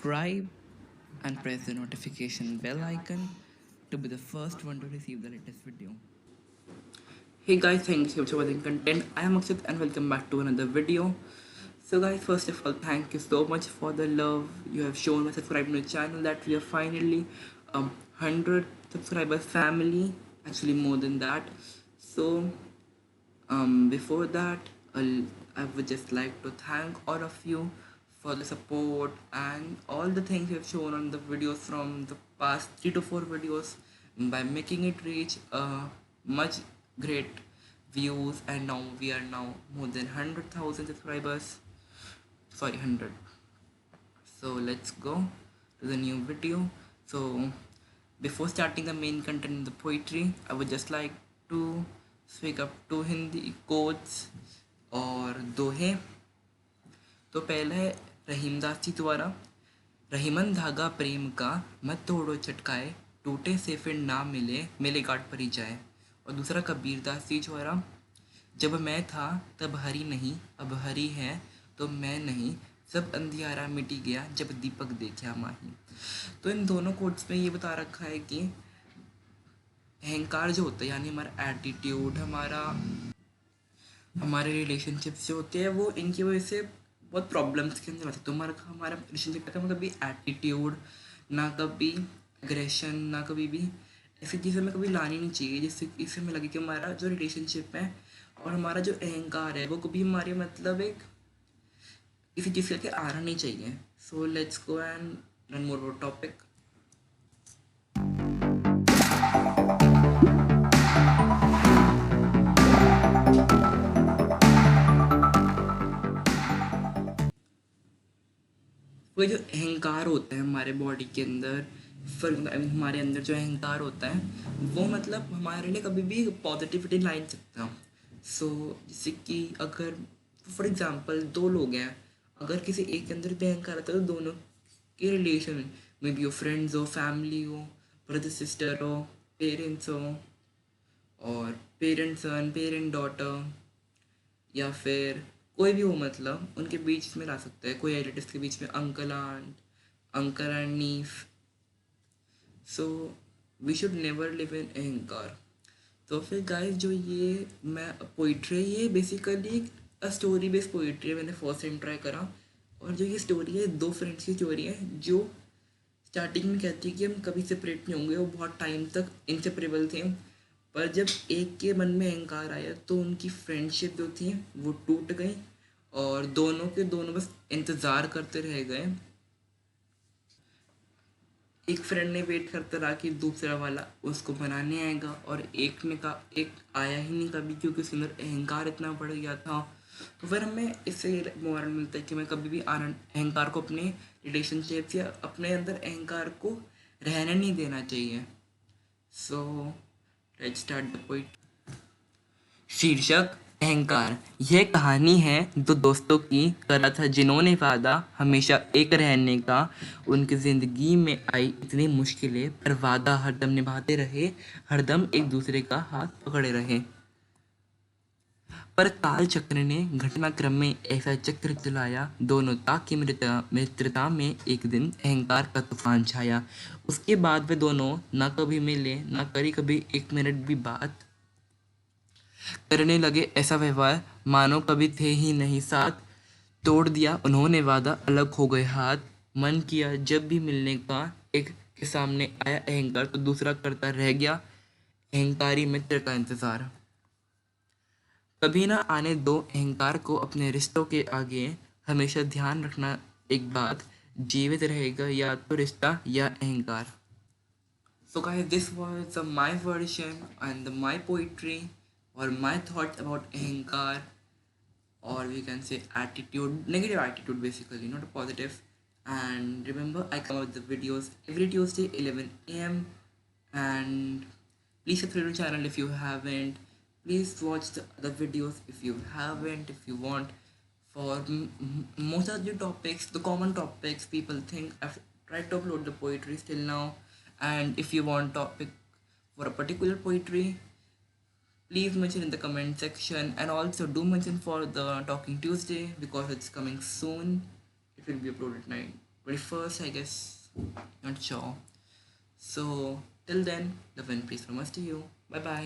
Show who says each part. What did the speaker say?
Speaker 1: subscribe and press the notification bell icon to be the first one to receive the latest video. Hey guys, thank you so much for watching content. I am Akshit and welcome back to another video. So guys, first of all, thank you so much for the love you have shown by subscribing to the channel, that we are finally 100 subscribers family, actually more than that. So before that, I would just like to thank all of you for the support and all the things you have shown on the videos from the past 3 to 4 videos, by making it reach much great views, and now we are now more than 100,000 subscribers. Sorry, 100. So let's go to the new video. So before starting the main content in the poetry, I would just like to speak up to Hindi quotes और दोहे. तो पहला है रहीमदास जी द्वारा, रहीमन धागा प्रेम का मत तोड़ो चटकाए, टूटे से फिर ना मिले मिले गांठ परी जाए. और दूसरा कबीरदास जी द्वारा, जब मैं था तब हरी नहीं, अब हरी है तो मैं नहीं, सब अंधियारा मिटी गया जब दीपक देखा माही. तो इन दोनों कोट्स में ये बता रखा है कि अहंकार जो होता है, यानी हमारा एटीट्यूड, हमारे रिलेशनशिप्स जो होते हैं, वो इनकी वजह से बहुत प्रॉब्लम्स के अंदर आते हैं. तो हमारा रिलेशनशिप का कभी एटीट्यूड, ना कभी एग्रेशन, ना कभी भी ऐसी चीज़ें हमें कभी लानी नहीं चाहिए जिससे इससे हमें लगे कि हमारा जो रिलेशनशिप है और हमारा जो अहंकार है वो कभी हमारे मतलब एक किसी चीज़ करके आना नहीं चाहिए. So let's go and run more about topic. वो जो अहंकार होता है हमारे बॉडी के अंदर, हमारे अंदर जो अहंकार होता है वो मतलब हमारे लिए कभी भी पॉजिटिविटी ला नहीं सकता. सो जैसे कि अगर फॉर एग्जांपल दो लोग हैं, अगर किसी एक के अंदर भी अहंकार आता है तो दोनों के रिलेशन में भी हो, फ्रेंड्स हो, फैमिली हो, ब्रदर सिस्टर हो, पेरेंट्स हो, और पेरेंट सन, पेरेंट डॉटर, या फिर कोई भी हो, मतलब उनके बीच में ला सकता है. कोई रिलेटिव्स के बीच में uncle and nephew. So we should never live in अहंकार. तो फिर गाइस, जो ये मैं पोइट्री, ये बेसिकली स्टोरी बेस्ड पोइट्री है. मैंने फर्स्ट टाइम ट्राई करा, और जो ये स्टोरी है, दो फ्रेंड्स की स्टोरी है जो स्टार्टिंग में कहती है कि हम कभी सेपरेट नहीं होंगे. वो बहुत टाइम तक इनसेपरेबल थे, पर जब एक के मन में अहंकार आया तो उनकी फ्रेंडशिप जो थी वो टूट गई, और दोनों के दोनों बस इंतज़ार करते रह गए. एक फ्रेंड ने वेट करता रहा कि दूसरा वाला उसको बनाने आएगा, और एक आया ही नहीं कभी, क्योंकि उसके अंदर अहंकार इतना बढ़ गया था. तो फिर हमें इससे मॉरल मिलता है कि हमें कभी भी अहंकार को, अपने रिलेशनशिप या अपने अंदर अहंकार को रहने नहीं देना चाहिए. So let's start the poet. शीर्षक अहंकार. यह कहानी है दो दोस्तों की, करा था जिन्होंने वादा हमेशा एक रहने का. उनकी ज़िंदगी में आई इतनी मुश्किलें, पर वादा हरदम निभाते रहे, हरदम एक दूसरे का हाथ पकड़े रहे. पर काल चक्र ने घटनाक्रम में ऐसा चक्र चलाया, दोनों ताकि मित्रता में एक दिन अहंकार का तूफान छाया. उसके बाद वे दोनों ना कभी मिले, ना करी कभी एक मिनट भी बात. करने लगे ऐसा व्यवहार मानो कभी थे ही नहीं साथ. तोड़ दिया उन्होंने वादा, अलग हो गए हाथ. मन किया जब भी मिलने का, एक के सामने आया अहंकार तो दूसरा करता रह गया अहंकारी मित्र का इंतजार. कभी ना आने दो अहंकार को अपने रिश्तों के आगे. हमेशा ध्यान रखना एक बात, जीवित रहेगा या तो रिश्ता या अहंकार. So guys, this was my version and my poetry, or my thoughts about ahankar, or we can say attitude, negative attitude basically, not a positive. And remember, I come out with the videos every Tuesday 11 a.m. and please subscribe to the channel if you haven't. Please watch the other videos if you haven't, if you want. For most of the topics, the common topics people think, I've tried to upload the poetry till now. And if you want topic for a particular poetry, please mention in the comment section, and also do mention for the Talking Tuesday because it's coming soon. It will be uploaded 21st, I guess. Not sure. So till then, love and peace from us to you. Bye bye.